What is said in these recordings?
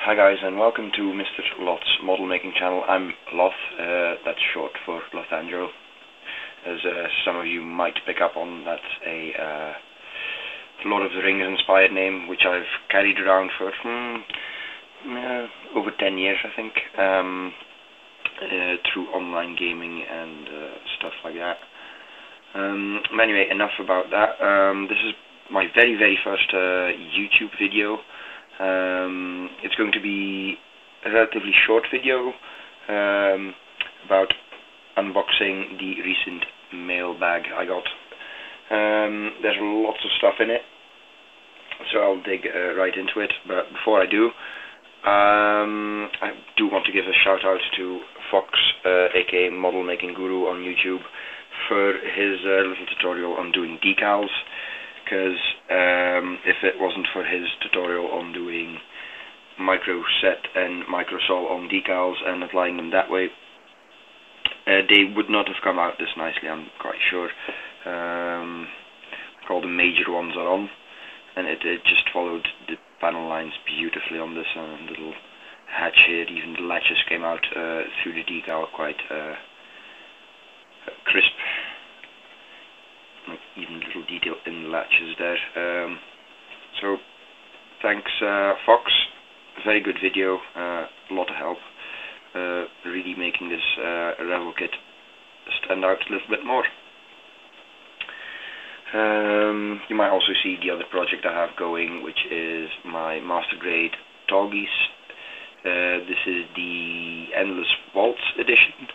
Hi guys, and welcome to Mr. Loth's model making channel. I'm Loth, that's short for Lothandro. As some of you might pick up on, that's a Lord of the Rings inspired name, which I've carried around for over 10 years, I think, through online gaming and stuff like that. Anyway, enough about that. This is my very first YouTube video. It's going to be a relatively short video about unboxing the recent mailbag I got. There's lots of stuff in it, so I'll dig right into it. But before I do, I do want to give a shout out to Fox, aka Model Making Guru on YouTube, for his little tutorial on doing decals. Because if it wasn't for his tutorial on doing micro set and micro sol on decals and applying them that way, they would not have come out this nicely, I'm quite sure. All the major ones are on, and it just followed the panel lines beautifully on this little hatch here. Even the latches came out through the decal quite crisp. Even little detail in the latches there. So thanks Fox, very good video, a lot of help, really making this Revel kit stand out a little bit more. You might also see the other project I have going, which is my master grade Toggies. This is the Endless Waltz edition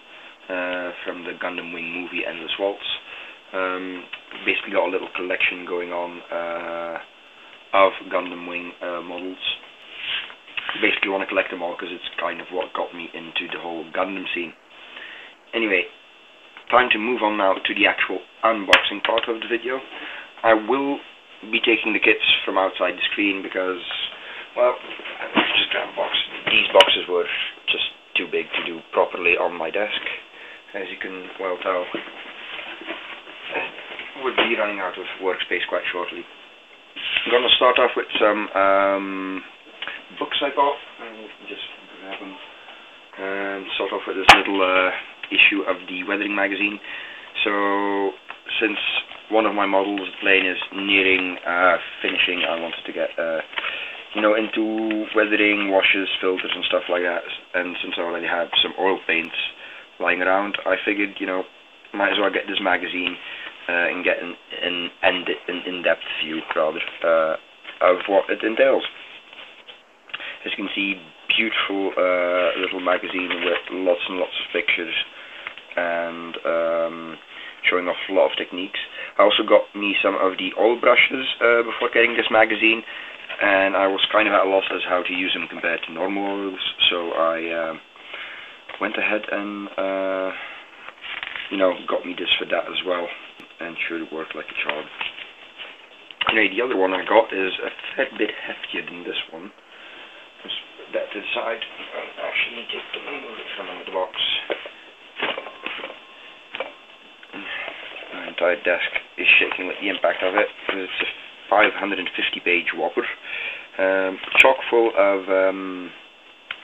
from the Gundam Wing movie Endless Waltz. Basically got a little collection going on of Gundam Wing models. Basically want to collect them all because it's kind of what got me into the whole Gundam scene. Anyway, time to move on now to the actual unboxing part of the video. I will be taking the kits from outside the screen because, well, I've just grabbed a box. These boxes were just too big to do properly on my desk, as you can well tell. Would be running out of workspace quite shortly. I'm going to start off with some books I bought. I'll just grab them and start off with this little issue of the Weathering magazine. So, since one of my models, the plane, is nearing finishing, I wanted to get into weathering, washes, filters and stuff like that. And since I already had some oil paints lying around, I figured, might as well get this magazine and get an in-depth view, rather, of what it entails. As you can see, beautiful little magazine with lots and lots of pictures and showing off a lot of techniques. I also got me some of the oil brushes before getting this magazine, and I was kind of at a loss as how to use them compared to normal oils, so I went ahead and got me this for that as well, and sure it worked like a charm. Anyway, the other one I got is a fair bit heftier than this one. Just put that to the side. I'll actually take the from under the box. My entire desk is shaking with the impact of it, because it's a 550-page whopper, chock full of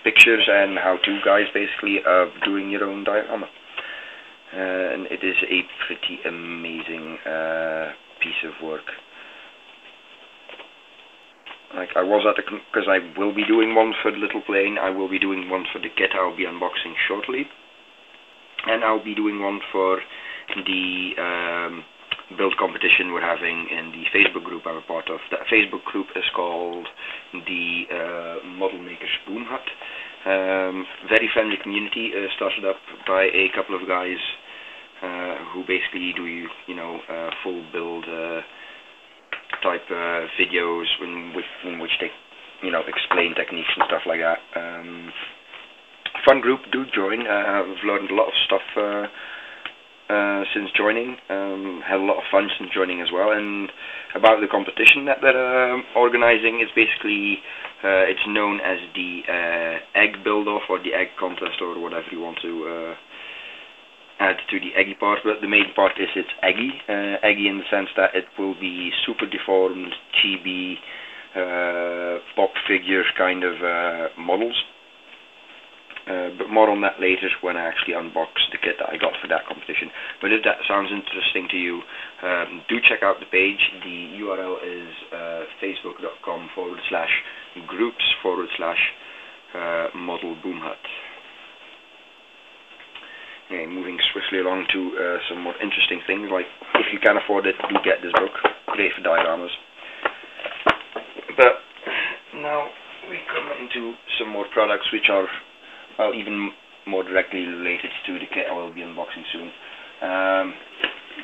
pictures and how-to guides, basically, of doing your own diorama. And it is a pretty amazing piece of work. Like, I was at because I will be doing one for the little plane, I will be doing one for the kit I'll be unboxing shortly, and I'll be doing one for the build competition we're having in the Facebook group I'm a part of. That Facebook group is called the Modelmaker's Boomhut. Very friendly community, started up by a couple of guys who basically do full build type videos in which they explain techniques and stuff like that. Fun group, do join. I've learned a lot of stuff since joining. Had a lot of fun since joining as well. And about the competition that they're organizing, it's basically it's known as the egg build-off or the egg contest or whatever you want to add to the eggy part. But the main part is it's eggy. Eggy in the sense that it will be super deformed, chibi, pop figure kind of models. But more on that later when I actually unbox the kit that I got for that competition. But if that sounds interesting to you, do check out the page. The URL is facebook.com/groups/model Boomhut. Okay, moving swiftly along to some more interesting things, like if you can afford it, do get this book. Great for dioramas. But now we come into some more products which are even more directly related to the kit I will be unboxing soon.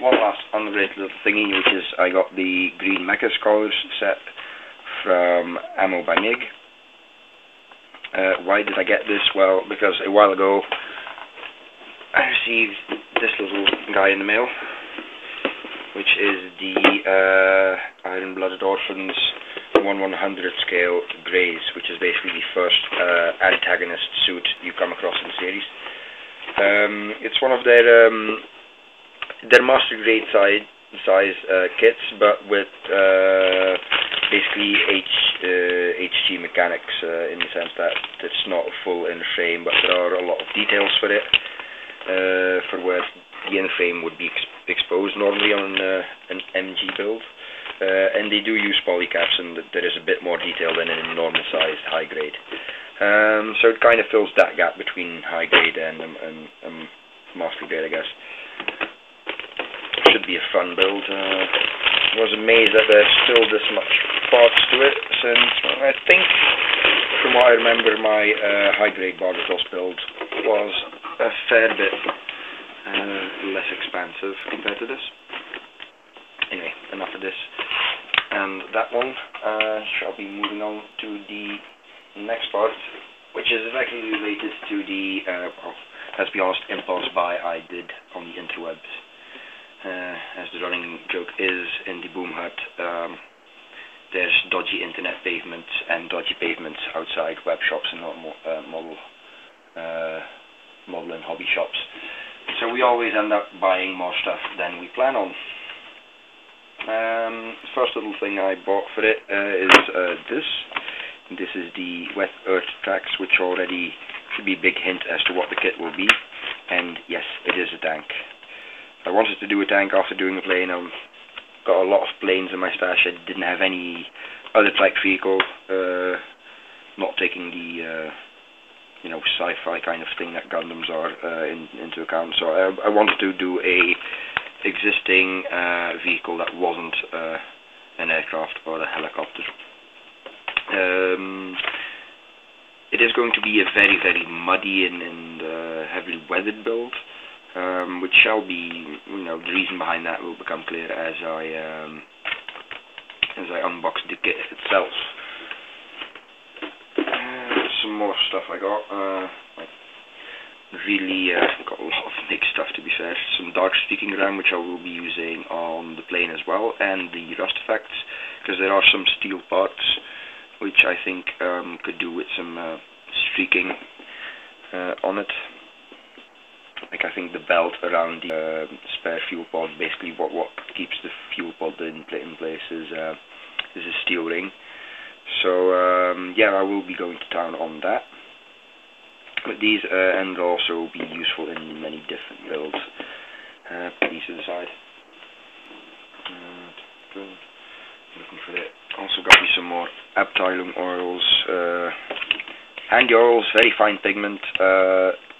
One last unrelated little thingy, which is I got the green mecha scholars set from Ammo by MIG. Why did I get this? Well, because a while ago I received this little guy in the mail, which is the Iron-Blooded Orphans 1/100 scale Greys, which is basically the first antagonist suit you come across in the series. It's one of their master grade size kits, but with basically HG mechanics in the sense that it's not full in frame, but there are a lot of details for it, for where the in frame would be exposed normally on an MG build. And they do use polycaps, and there is a bit more detail than in a normal sized high grade. So it kind of fills that gap between high grade and master grade, I guess. Should be a fun build. I was amazed that there's still this much parts to it, since I think, from what I remember, my high grade Barbatos build was a fair bit less expansive compared to this. Anyway, enough of this and that one. Shall be moving on to the next part, which is directly related to the, well, let's be honest, impulse buy I did on the interwebs. As the running joke is in the Boomhut, there's dodgy internet pavements and dodgy pavements outside web shops and model and hobby shops. So we always end up buying more stuff than we plan on. First little thing I bought for it is this. This is the Wet Earth Tracks, which already should be a big hint as to what the kit will be. And yes, it is a tank. I wanted to do a tank after doing a plane. I've got a lot of planes in my stash. I didn't have any other type vehicle, not taking the you know, sci-fi kind of thing that Gundams are into account. So I wanted to do a existing vehicle that wasn't an aircraft or a helicopter. It is going to be a very, very muddy and heavily weathered build, which shall be, you know, the reason behind that will become clear as I unbox the kit itself. Some more stuff I got. Really got a lot of big stuff, to be fair. Some dark speaking RAM, which I will be using on the plane as well, and the rust effects, because there are some steel parts which I think could do with some streaking on it. Like, I think the belt around the spare fuel pod, basically what keeps the fuel pod in place is a steel ring. So yeah, I will be going to town on that. But these and also be useful in many different builds. Put these to the side. Looking for it. Also got me some more Abteilung oils. Handy oils, very fine pigment.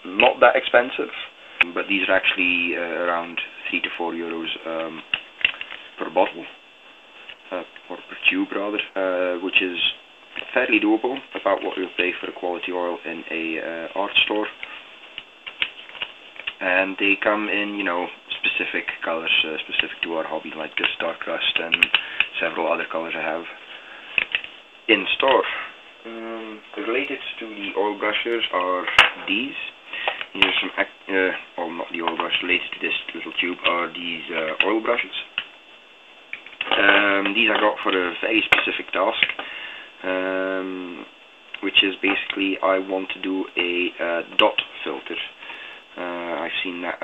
Not that expensive, but these are actually around 3 to 4 euros per bottle, or per tube rather, which is fairly doable, about what you'll pay for a quality oil in a art store. And they come in, you know, specific colours, specific to our hobby, like this dark rust and several other colours I have in store. Related to the oil brushes are these. These are some, well, not the oil brush, related to this little tube are these oil brushes. These I got for a very specific task, which is basically I want to do a dot filter. I've seen that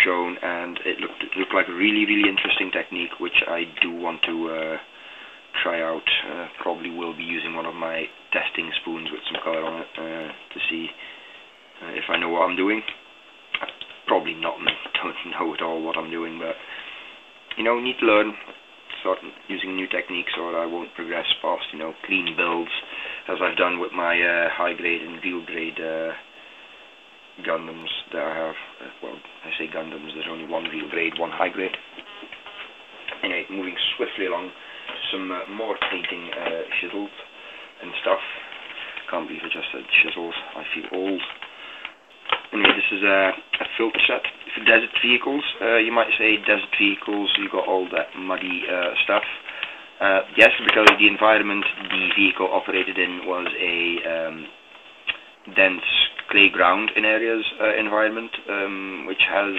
shown, and it looked like a really, really interesting technique, which I do want to try out. Probably will be using one of my testing spoons with some colour on it to see if I know what I'm doing. Probably not, don't know at all what I'm doing, but you know, need to learn, start using new techniques, or I won't progress past, you know, clean builds, as I've done with my high grade and real grade Gundams that I have. Well, I say Gundams, there's only one real grade, one high grade. Anyway, moving swiftly along to some more painting chisels and stuff. Can't believe I just said chisels, I feel old. Anyway, this is a filter set for desert vehicles. You might say desert vehicles, you got all that muddy stuff. Yes, because the environment the vehicle operated in was a dense clay ground in areas environment, which has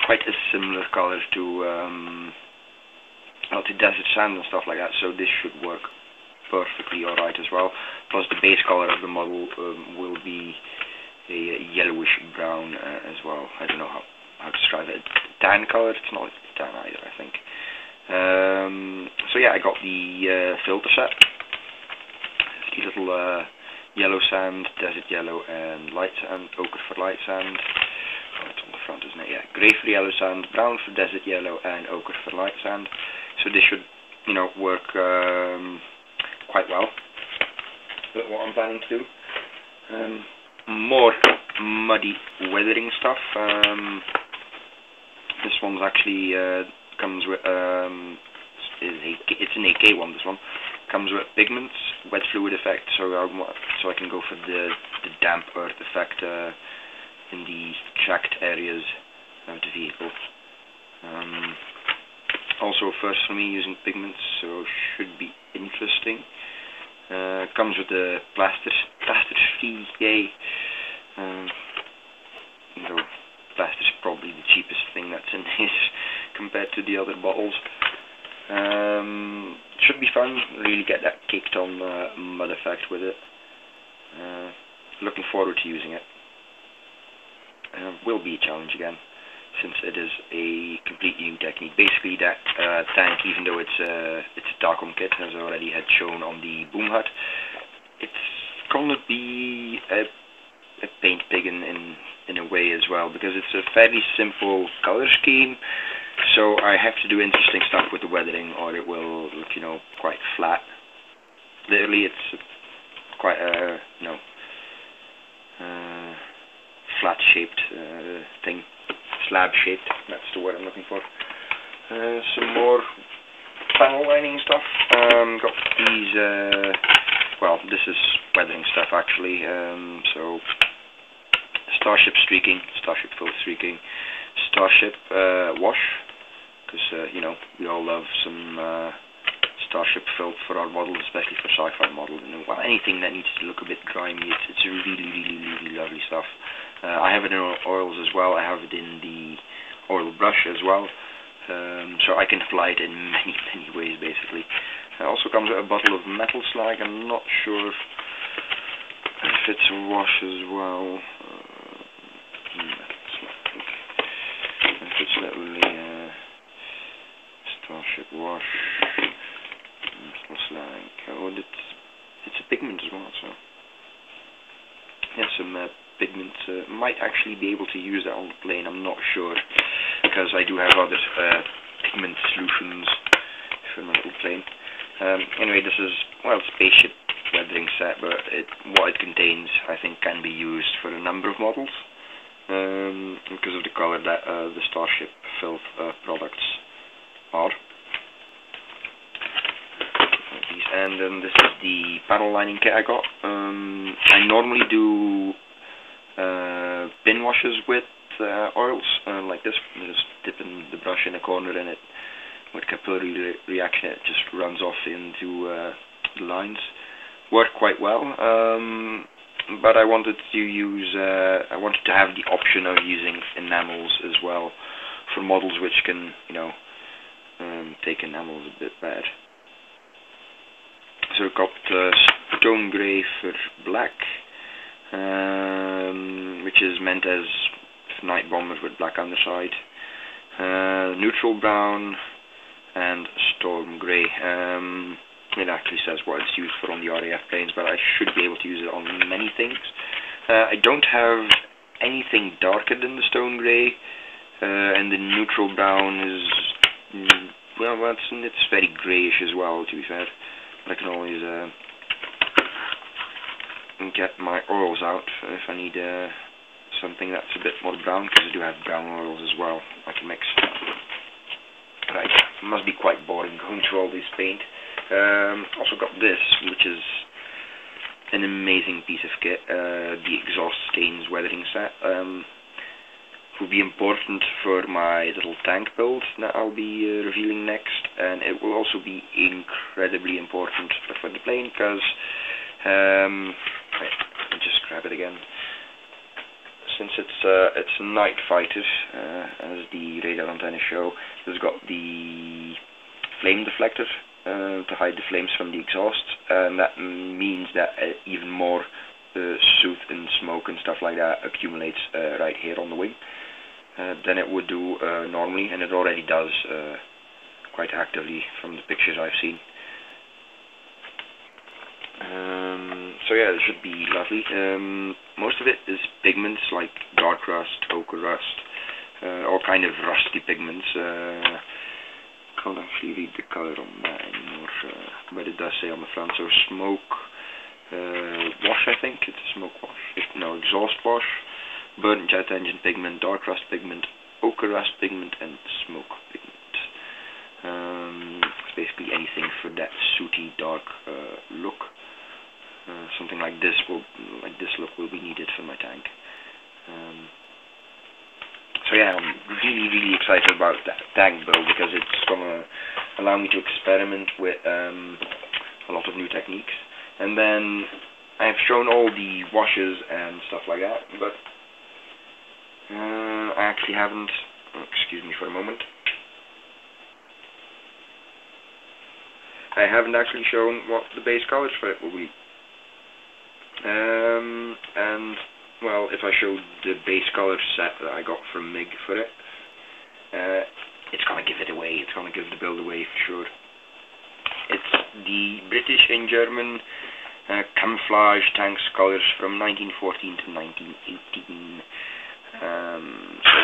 quite a similar color to desert sand and stuff like that, so this should work perfectly alright as well. Plus the base color of the model will be a yellowish brown as well. I don't know how to describe it. Tan color, it's not tan either, I think. So yeah, I got the filter set. The little yellow sand, desert yellow, and light sand, ochre for light sand. Oh, it's on the front, isn't it? Yeah, grey for yellow sand, brown for desert yellow, and ochre for light sand. So this should, you know, work quite well with what I'm planning to do. More muddy weathering stuff. This one's actually comes with it's an AK one. This one comes with pigments, wet fluid effect, so I can go for the damp earth effect in the tracked areas of the vehicle. Also first for me using pigments, so should be interesting. Comes with the plaster free, yay. You know, plaster's probably the cheapest thing that's in this compared to the other bottles. Should be fun, really get that kicked on mud effect with it. Looking forward to using it. Will be a challenge again, since it is a completely new technique. Basically that tank, even though it's a Darkom kit, as I already had shown on the Boomhut, it's gonna be a paint pig in a way as well, because it's a fairly simple color scheme, so I have to do interesting stuff with the weathering or it will look, you know, quite flat. Literally it's quite a, you know, flat shaped thing, slab shaped, that's the word I'm looking for. Some more panel lining stuff. Got these, well, this is weathering stuff actually, so Starship streaking, Starship filth streaking, Starship wash, because you know, we all love some Starship filth for our models, especially for sci-fi models. And well, anything that needs to look a bit grimy, it's really lovely stuff. I have it in oils as well. I have it in the oil brush as well, so I can apply it in many ways basically. It also comes with a bottle of metal slag. I'm not sure if it's a wash as well. If it's literally Starship wash, metal slag. Oh, it's a pigment as well. So yeah, some pigment. Might actually be able to use that on the plane. I'm not sure, because I do have other pigment solutions for my little plane. Anyway, this is, well, spaceship weathering set, but what it contains, I think, can be used for a number of models, because of the color that the Starship filth products are. And then this is the panel lining kit I got. I normally do bin washes with oils like this. Just dipping the brush in a corner and it, with capillary reaction, it just runs off into the lines. Worked quite well, but I wanted to use, I wanted to have the option of using enamels as well for models which can, you know, take enamels a bit bad. So I got stone grey for black, which is meant as night bomber with black underside, neutral brown, and storm grey. It actually says what it's used for on the RAF planes, but I should be able to use it on many things. I don't have anything darker than the stone grey, and the neutral brown is, well, it's very greyish as well, to be fair. But I can always get my oils out if I need something that's a bit more brown, because I do have brown oils as well I can mix. Right, it must be quite boring going through all this paint. Also got this, which is an amazing piece of kit, the exhaust stains weathering set. Will be important for my little tank build that I'll be revealing next, and it will also be incredibly important for the plane, because I'll just grab it again. Since it's a night fighter, as the radar antenna show, it's got the flame deflector to hide the flames from the exhaust, and that means that even more soot and smoke and stuff like that accumulates right here on the wing than it would do normally, and it already does quite actively from the pictures I've seen. So yeah, it should be lovely. Most of it is pigments like dark rust, ochre rust, all kind of rusty pigments. Can't actually read the colour on that anymore, but it does say on the front. So smoke wash, I think it's a smoke wash. No, exhaust wash, burnt jet engine pigment, dark rust pigment, ochre rust pigment, and smoke pigment. It's basically anything for that sooty dark look. Something like this look will be needed for my tank. So yeah, I'm really excited about that tank build, because it's gonna allow me to experiment with a lot of new techniques. And then I have shown all the washes and stuff like that, but I actually haven't. Excuse me for a moment. I haven't actually shown what the base colors for it will be. And well, if I show the base color set that I got from MIG for it, it's gonna give it away. It's gonna give the build away for sure. It's the British and German camouflage tanks colors from 1914 to 1918. So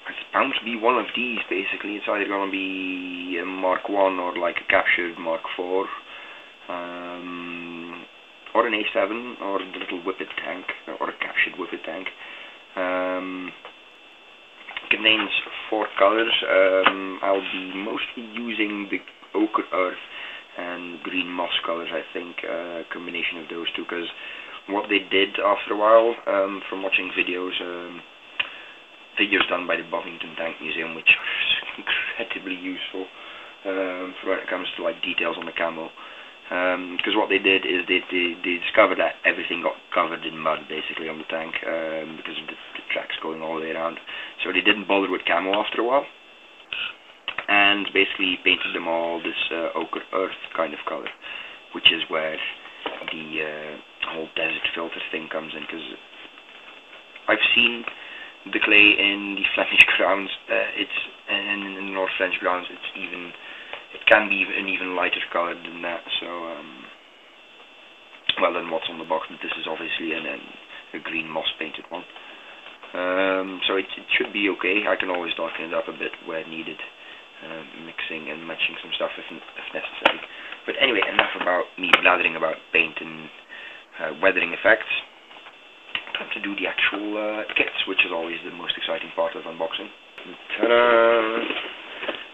it's bound to be one of these. Basically, it's either gonna be a Mark 1 or like a captured Mark 4. Or an A7, or the little Whippet tank, or a captured Whippet tank. Contains 4 colors. I'll be mostly using the ochre earth and green moss colors, I think, combination of those two, because what they did after a while, from watching videos done by the Bovington Tank Museum, which are incredibly useful for when it comes to like details on the camo. Because what they did is they discovered that everything got covered in mud basically on the tank, because of the tracks going all the way around. So they didn't bother with camo after a while, and basically painted them all this ochre earth kind of color, which is where the whole desert filter thing comes in. Because I've seen the clay in the Flemish grounds, and in the North French grounds, it can be an even lighter color than that. So, well, than what's on the box, but this is obviously a green moss painted one. So it should be okay. I can always darken it up a bit where needed, mixing and matching some stuff if necessary. But anyway, enough about me blathering about paint and weathering effects. Time to do the actual kits, which is always the most exciting part of unboxing. Ta-da!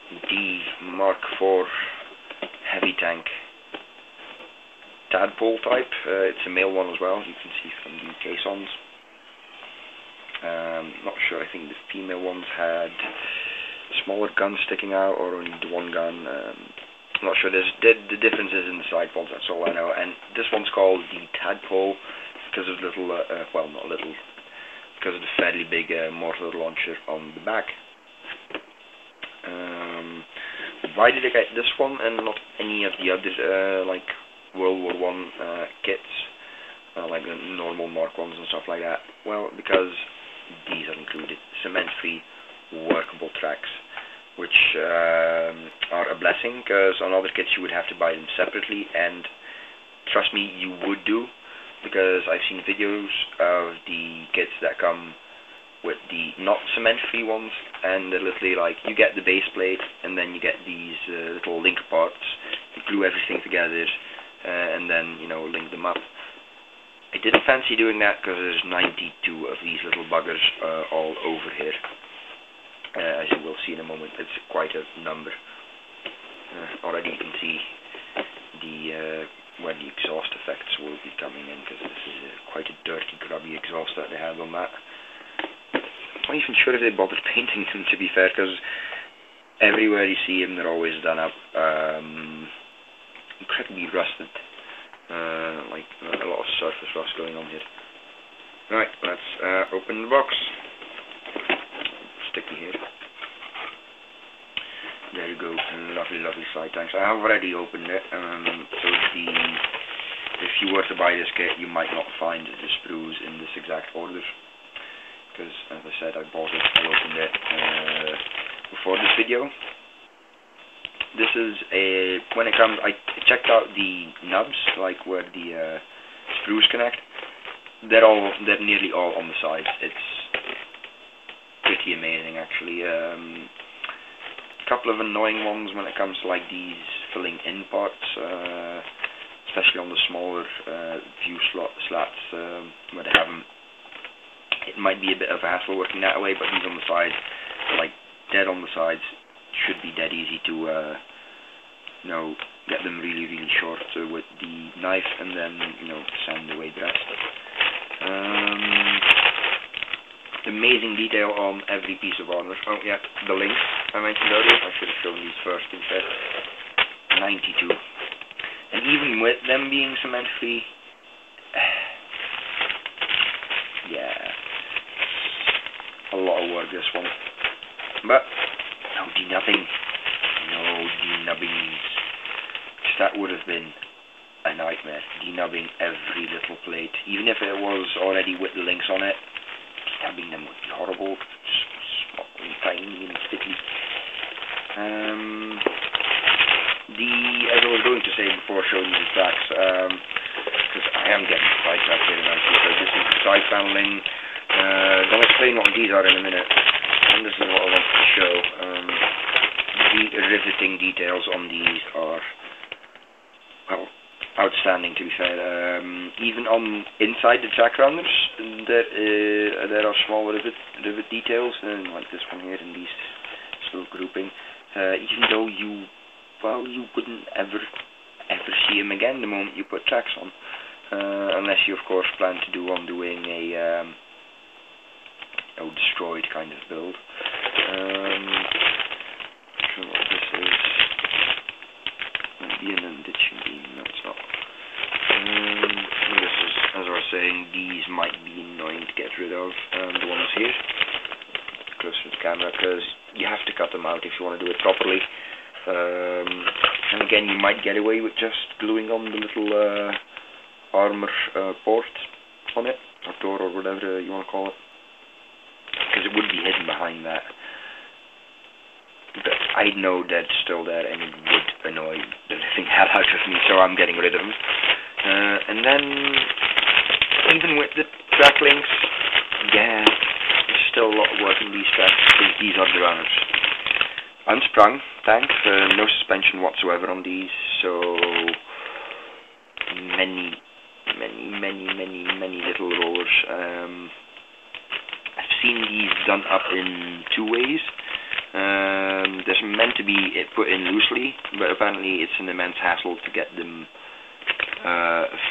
The Mark IV heavy tank tadpole type. It's a male one as well, you can see from the caissons. Not sure, I think the female ones had smaller guns sticking out, or only the one gun. I'm not sure. There's the differences in the side pods, that's all I know. And this one's called the tadpole because of the little, well, not little, because of the fairly big mortar launcher on the back. Why did I get this one and not any of the other like World War I kits, like the normal Mark 1s and stuff like that? Well, because these are included. Cement-free, workable tracks, which are a blessing, because on other kits you would have to buy them separately, and trust me, you would do, because I've seen videos of the kits that come with the not cement-free ones, and they're literally like, you get the base plate, and then you get these little link parts, you glue everything together, and then, you know, link them up. I didn't fancy doing that because there's 92 of these little buggers all over here. As you will see in a moment, it's quite a number. Already you can see the where the exhaust effects will be coming in, because this is quite a dirty, grubby exhaust that they have on that. I'm not even sure if they bothered painting them, to be fair, because everywhere you see them, they're always done up incredibly rusted. Like a lot of surface rust going on here. Right, let's open the box. Sticky here. There you go, lovely, lovely side tanks. I have already opened it, so if you were to buy this kit, you might not find the sprues in this exact order, because, as I said, I bought it, I opened it before this video. This is when it comes, I checked out the nubs, like where the sprues connect. They're nearly all on the sides. It's pretty amazing, actually. Couple of annoying ones when it comes to like these filling in parts, especially on the smaller view slats where they have them. It might be a bit of a hassle working that way, but these on the sides, like dead on the sides, should be dead easy to you know, get them really, really short with the knife, and then, you know, sand away the rest. Amazing detail on every piece of armor. Oh yeah, the links I mentioned earlier, I should have shown these first instead. 92. And even with them being cement free, yeah, a lot of work, this one. But no denubbing, no denubbings, because that would have been a nightmare, denubbing every little plate, even if it was already with the links on it. Denubbing them would be horrible, small and tiny and sticky. As I was going to say before showing you the tracks, because I am getting sidetracked here nicely, so this is the side paneling. I'll explain what these are in a minute, and this is what I want to show. The riveting details on these are, well, outstanding, to be fair. Even on inside the track rounders, there are small rivet details, like this one here in these little grouping. Even though you wouldn't ever see them again the moment you put tracks on, unless you of course plan to doing a destroyed kind of build. So what this is, maybe an ditching beam. No, it's not. This is, as I was saying, these might be annoying to get rid of. The ones here, closer to the camera, because you have to cut them out if you want to do it properly. And again, you might get away with just gluing on the little armor port on it, or door, or whatever you want to call it, because it would be hidden behind that. But I know that's still there, and it would annoy the living hell out of me, so I'm getting rid of them. And then, even with the track links, yeah, there's still a lot of work in these tracks, because these are the runners. Unsprung tanks, no suspension whatsoever on these, so many little rollers. I've seen these done up in two ways. There's meant to be it put in loosely, but apparently it's an immense hassle to get them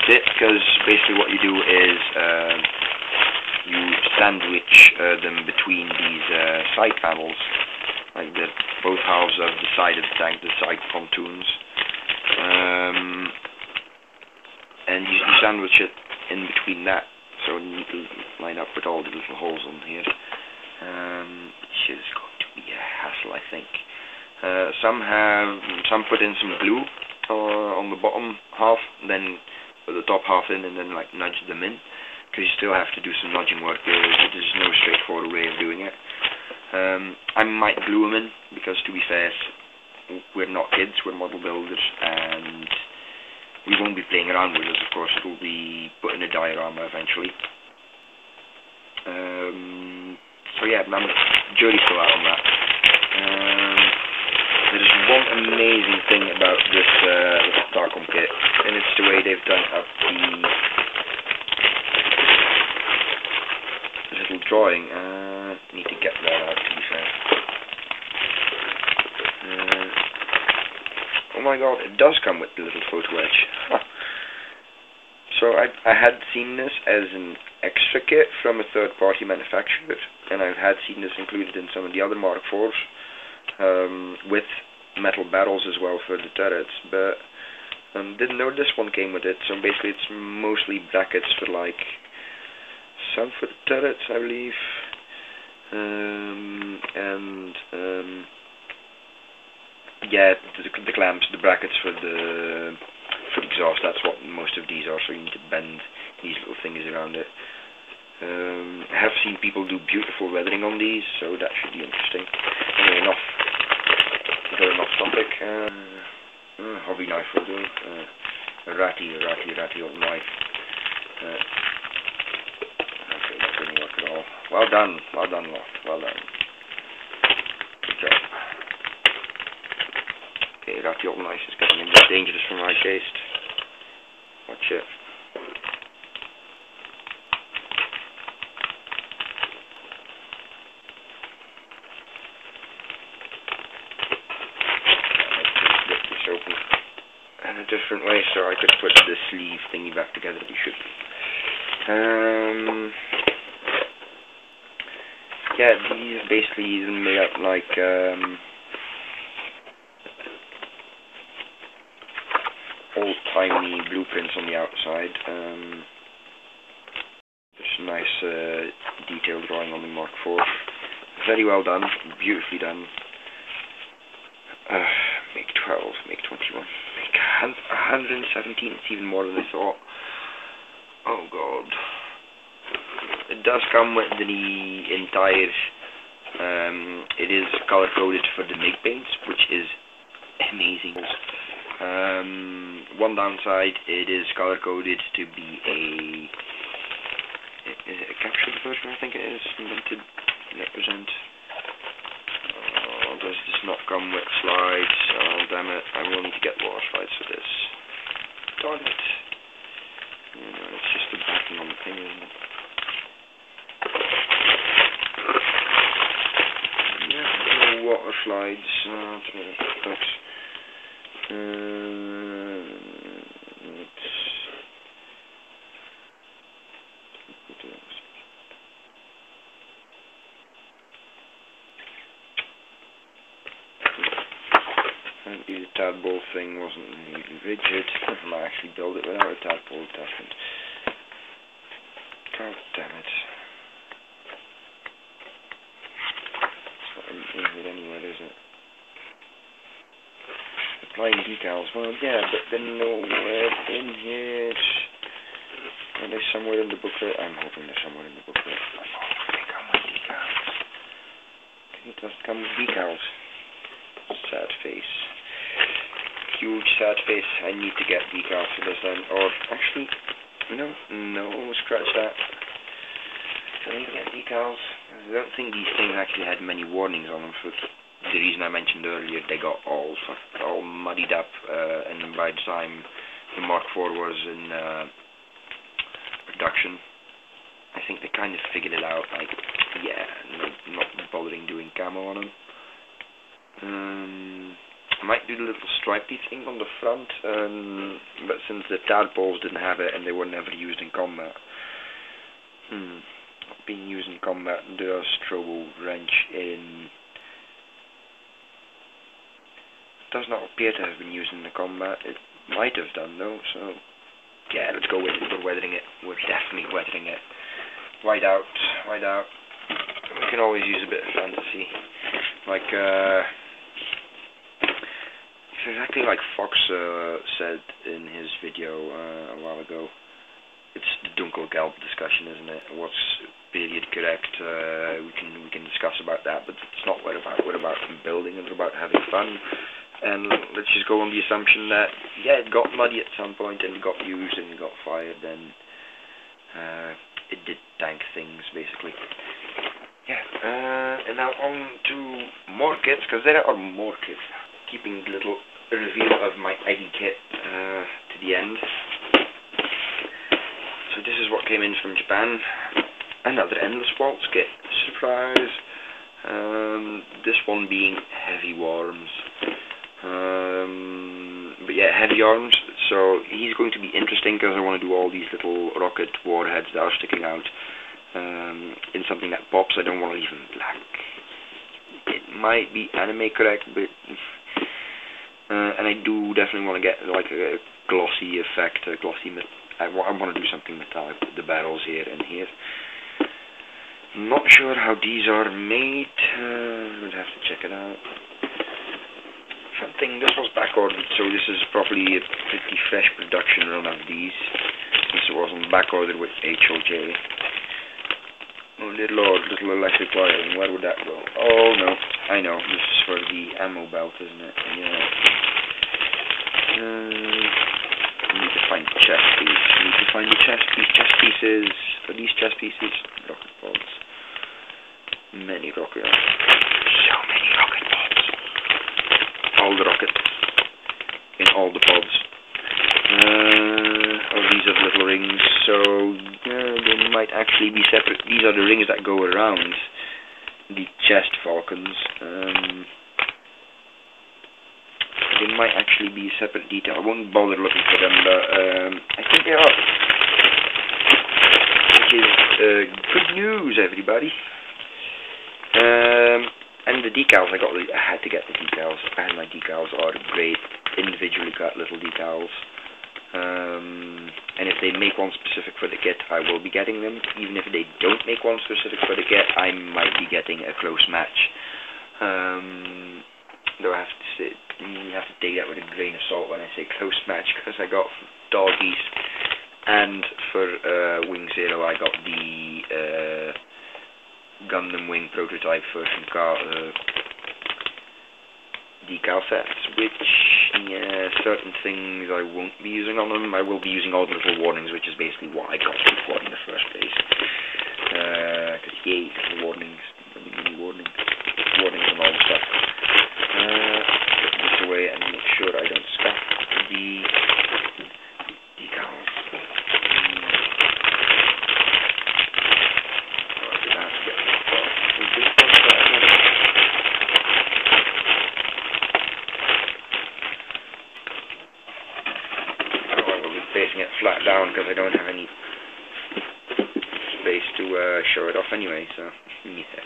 fit, because basically what you do is you sandwich them between these side panels, like both halves of the side of the tank, the side pontoons, and you sandwich it in between that, so you need to line up with all the little holes on here, which is going to be a hassle, I think. Some put in some glue on the bottom half, and then put the top half in, and then like nudge them in, because you still have to do some nudging work. There's no straightforward way of doing it. I might glue them in, because because, to be fair, we're not kids, we're model builders, and we won't be playing around with this, of course. It will be put in a diorama eventually. So yeah, I'm jury's still out on that. There's one amazing thing about this Starcom kit, and it's the way they've done up the little drawing. Need to get that out, to be fair. Oh my god, it does come with the little photo edge. Huh. So I had seen this as an extra kit from a third-party manufacturer, and I had seen this included in some of the other Mark IVs, with metal barrels as well for the turrets, but didn't know this one came with it. So basically it's mostly brackets for like some for the turrets, I believe, and yeah, the clamps, the brackets for the exhaust. That's what most of these are, so you need to bend these little things around it. I have seen people do beautiful weathering on these, so that should be interesting. Anyway, enough topic. Hobby knife will do. A ratty old knife. Okay, that didn't work at all. Well done, Loft. Well done. Good job. Okay, ratty old knife is getting a bit dangerous for my taste. Watch it. Different way, so I could put the sleeve thingy back together. We should. Yeah, these basically made up like old-timey blueprints on the outside. There's a nice detailed drawing on the Mark IV. Very well done, beautifully done. Make 12, make 21. 117, it's even more than I thought. Oh god. It does come with the entire, it is color coded for the MIG paints, which is amazing. One downside, it is color coded to be a captured version, I think it is, meant to represent. Does this not come with slides? Oh damn it, I will need to get more slides for this. Darn it. It's just the backing on the thing, isn't it? Yeah, no water slides. The tadpole thing wasn't really rigid. I might actually build it without a tadpole attachment. God damn it. It's not in here anywhere, is it? Applying decals. Well, yeah, but they're nowhere in here. Are they somewhere in the booklet? I'm hoping they're somewhere in the booklet. I thought they come with decals. It doesn't come with decals. Sad face. Huge sad face. I need to get decals for this then. Or actually, no, scratch that. I need to get decals. I don't think these things actually had many warnings on them for the reason I mentioned earlier. They got all muddied up, and by the time the Mark IV was in production, I think they kind of figured it out. Like, yeah, not bothering doing camo on them. I might do the little stripey thing on the front, but since the tadpoles didn't have it and they were never used in combat, being used in combat, the strobo wrench does not appear to have been used in the combat. It might have done though, so yeah, let's go with it. We're weathering it. We're definitely weathering it. White out. We can always use a bit of fantasy, like exactly like Fox said in his video a while ago. It's the Dunkelgelb discussion, isn't it? What's period correct? We can discuss about that, but it's not what about. What about building? It's about having fun. And let's just go on the assumption that, yeah, it got muddy at some point, and it got used, and it got fired, and it did tank things, basically. Yeah, and now on to more kits, because there are more kits. Keeping the little reveal of my ID kit to the end. So this is what came in from Japan. Another endless waltz kit. Surprise! This one being heavy worms. But yeah, heavy arms. So he's going to be interesting because I want to do all these little rocket warheads that are sticking out in something that pops. I don't want to leave them black. It might be anime correct, but and I do definitely want to get like a glossy effect, a glossy. I want to do something metallic with the barrels here and here. Not sure how these are made. Would have to check it out. Something. This was back ordered, so this is probably a pretty fresh production run of these. This wasn't back ordered with HOJ. Oh, little electric wiring. Where would that go? Oh no, I know. This is for the ammo belt, isn't it? Yeah. I need to find the chest piece. I need to find the chest pieces. Are these chest pieces? Rocket pods. Many rocket. So many rocket pods. All the rockets. In all the pods. Oh, these are little rings. So they might actually be separate. These are the rings that go around the chest falcons. They might actually be a separate detail. I won't bother looking for them, but I think they are. Which is good news, everybody. And the decals, I had to get the decals. And my decals are great, individually cut little decals. And if they make one specific for the kit, I will be getting them. Even if they don't make one specific for the kit, I might be getting a close match. Though I have to say, you have to take that with a grain of salt when I say close match, because I got doggies, and for Wing Zero I got the Gundam Wing prototype version decal sets, which, yeah, certain things I won't be using on them. I will be using all the little warnings, which is basically what I got them for in the first place. Because, yay, little warnings, warnings and all the stuff. Put this away and make sure I don't scuff the decals. Placing it flat down because I don't have any space to show it off anyway, so yeah,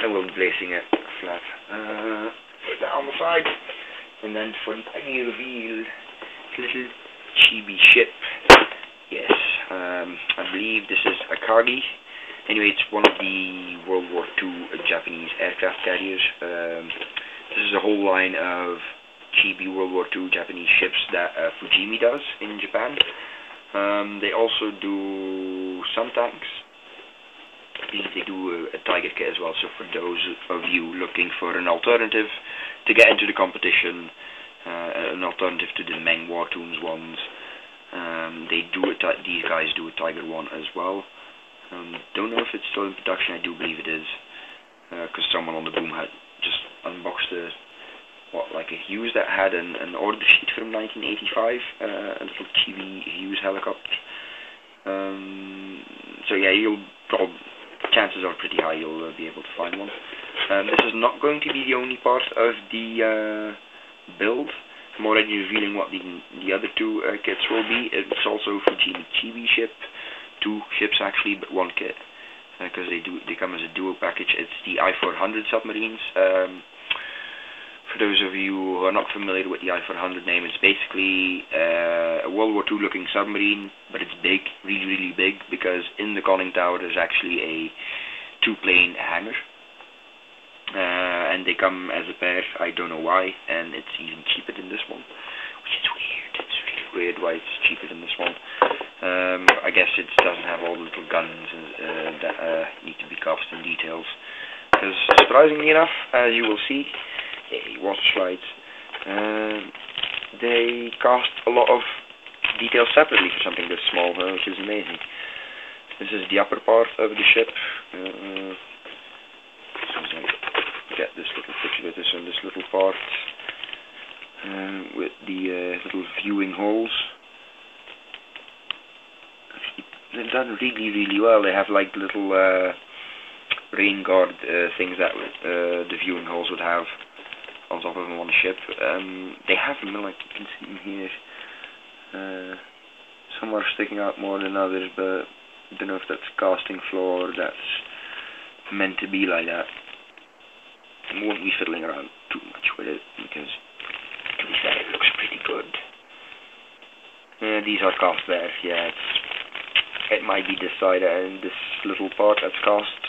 I will be placing it flat. Put that on the side, and then for the tiny reveal, little chibi ship. Yes, I believe this is Akagi. Anyway, it's one of the World War II Japanese aircraft carriers. This is a whole line of chibi World War II Japanese ships that Fujimi does in Japan. They also do some tanks. I believe they do a Tiger kit as well, so for those of you looking for an alternative to get into the competition, an alternative to the Meng Wartoons ones, these guys do a Tiger one as well. Don't know if it's still in production. I do believe it is, because someone on the Boomhut just unboxed a Hughes that had an order sheet from 1985, a little chibi Hughes helicopter. So yeah, chances are pretty high you'll be able to find one. This is not going to be the only part of the build. I'm already revealing what the other two kits will be. It's also Fujimi chibi ship, 2 ships actually, but 1 kit, because they come as a duo package. It's the I-400 submarines. For those of you who are not familiar with the I-400 name, it's basically a World War II looking submarine, but it's big, really, really big, because in the conning tower there's actually a 2-plane hangar. And they come as a pair, I don't know why, and it's even cheaper than this one, which is weird. It's really weird why it's cheaper than this one. I guess it doesn't have all the little guns that need to be custom details. Because surprisingly enough, as you will see, water slides. They cast a lot of detail separately for something this small, which is amazing. This is the upper part of the ship. Get this little picture of this on this little part with the little viewing holes. They've done really well. They have like little rain guard things that the viewing holes would have on top of them on the ship. They have them, like you can see them here. Some are sticking out more than others, but I don't know if that's casting floor or that's meant to be like that. I won't be fiddling around too much with it because, to be fair, it looks pretty good. These are cast there. Yeah, it might be this side and this little part that's cast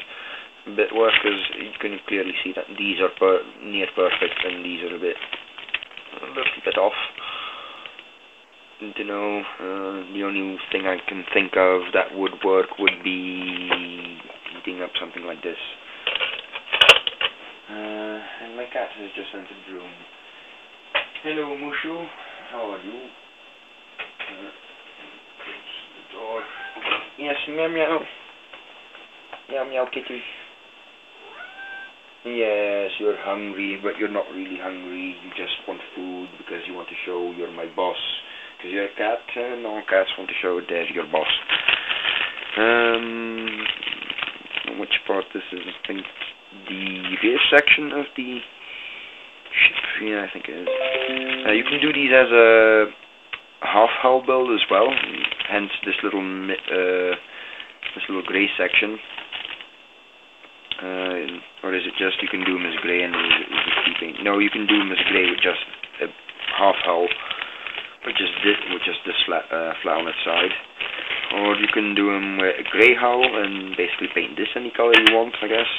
a bit worse, because you can clearly see that these are near perfect and these are a little bit off. I don't know, the only thing I can think of that would work would be heating up something like this. And my cat has just entered the room. Hello, Mushu. How are you? Close the door. Yes, meow meow. Meow meow, kitty. Yes, you're hungry, but you're not really hungry. You just want food because you want to show you're my boss. Because you're a cat, no cats want to show they're your boss. Which part this is? I think the rear section of the ship. Yeah, I think it is. You can do these as a half hull build as well. Hence this little grey section. Or is it just you can do them as grey and keeping? No, you can do them as grey with just a half hull, with just this flat on its side. Or you can do them with a grey hull and basically paint this any colour you want, I guess.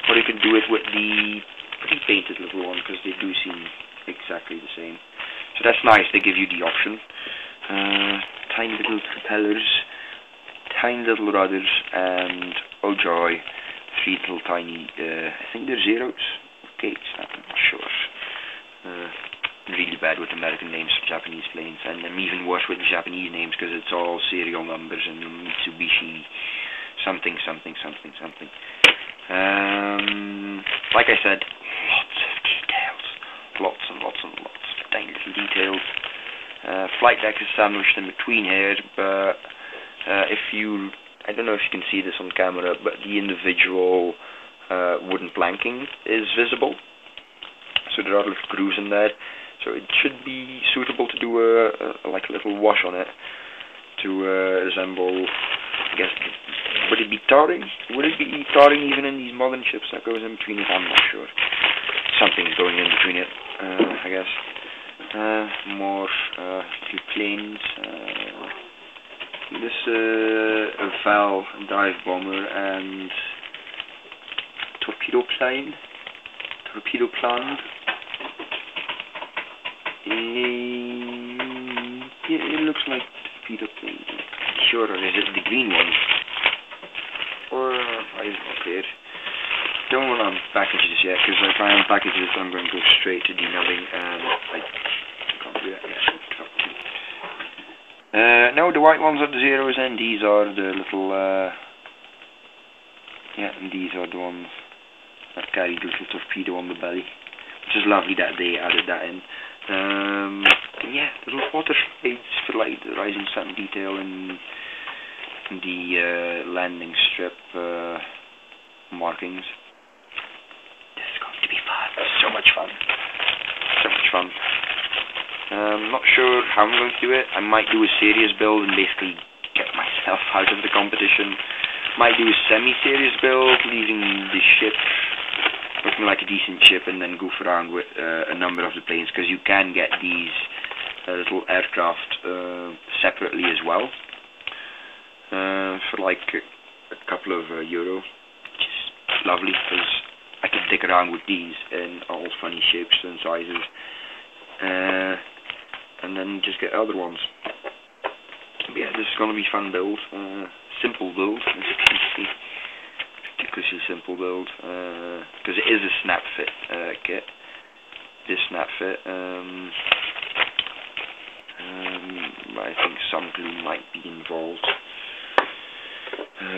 Or you can do it with the pre-painted little one, because they do seem exactly the same. So that's nice, they give you the option. Tiny little propellers, tiny little rudders, and oh joy, 3 little tiny, I think they're zeros, gates, I'm not sure. Really bad with American names for Japanese planes, and I'm even worse with the Japanese names because it's all serial numbers and Mitsubishi something. Like I said, lots of details, lots and lots of tiny little details. Flight deck is sandwiched in between here, but I don't know if you can see this on camera, but the individual wooden planking is visible. So there are little grooves in there. So it should be suitable to do like a little wash on it to resemble, I guess, would it be tarring? Would it be tarring even in these modern ships that goes in between it? I'm not sure. Something's going in between it, I guess. More little planes. This a Val dive bomber and torpedo plane. Yeah, it looks like torpedo plane. Sure, or is it the green one? Or I don't care. Don't want to unpackage this yet, because if I unpackage this, I'm going to go straight to denubbing, and I can't do that yet. No, the white ones are the zeros, and these are the little. Yeah, and these are the ones that carry the little torpedo on the belly, which is lovely that they added that in. Yeah, little water slides for like the rising sun detail and the landing strip markings. This is going to be fun. So much fun. I'm not sure how I'm going to do it. I might do a serious build and basically get myself out of the competition. Might do a semi-serious build, leaving the ship looking like a decent ship, and then goof around with a number of the planes, because you can get these little aircraft separately as well for like a couple of euro, which is lovely because I can dick around with these in all funny shapes and sizes, and then just get other ones. But yeah, this is going to be fun build, simple build, as you can see. ridiculously simple build, because it is a snap fit kit. This snap fit. I think some glue might be involved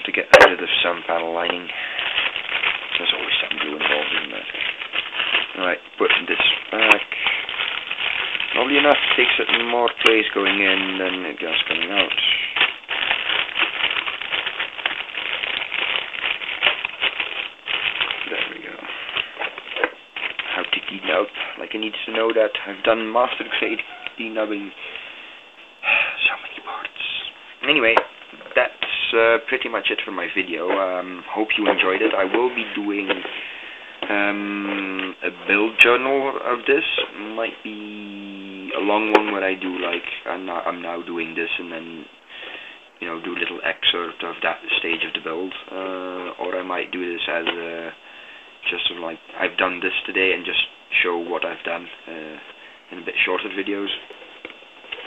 to get rid of the sun panel lining. There's always some glue involved, isn't there? Alright, putting this back. Probably enough takes it more place going in than it does coming out. There we go. How to denub. Like, I need to know that I've done master grade denubbing so many parts. Anyway, that's pretty much it for my video. Hope you enjoyed it. I will be doing a build journal of this. Might be a long one where I do like I'm now doing this, and then do a little excerpt of that stage of the build, or I might do this as just sort of like I've done this today and just show what I've done in a bit shorter videos,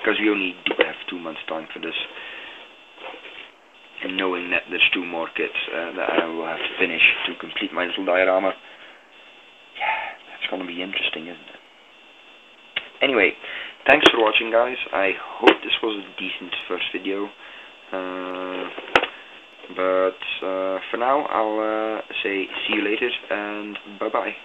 because we only do have 2 months time for this, and knowing that there's 2 more kits that I will have to finish to complete my little diorama. Yeah, that's gonna be interesting, isn't it? Anyway, thanks for watching, guys. I hope this was a decent first video. But for now, I'll say see you later, and bye-bye.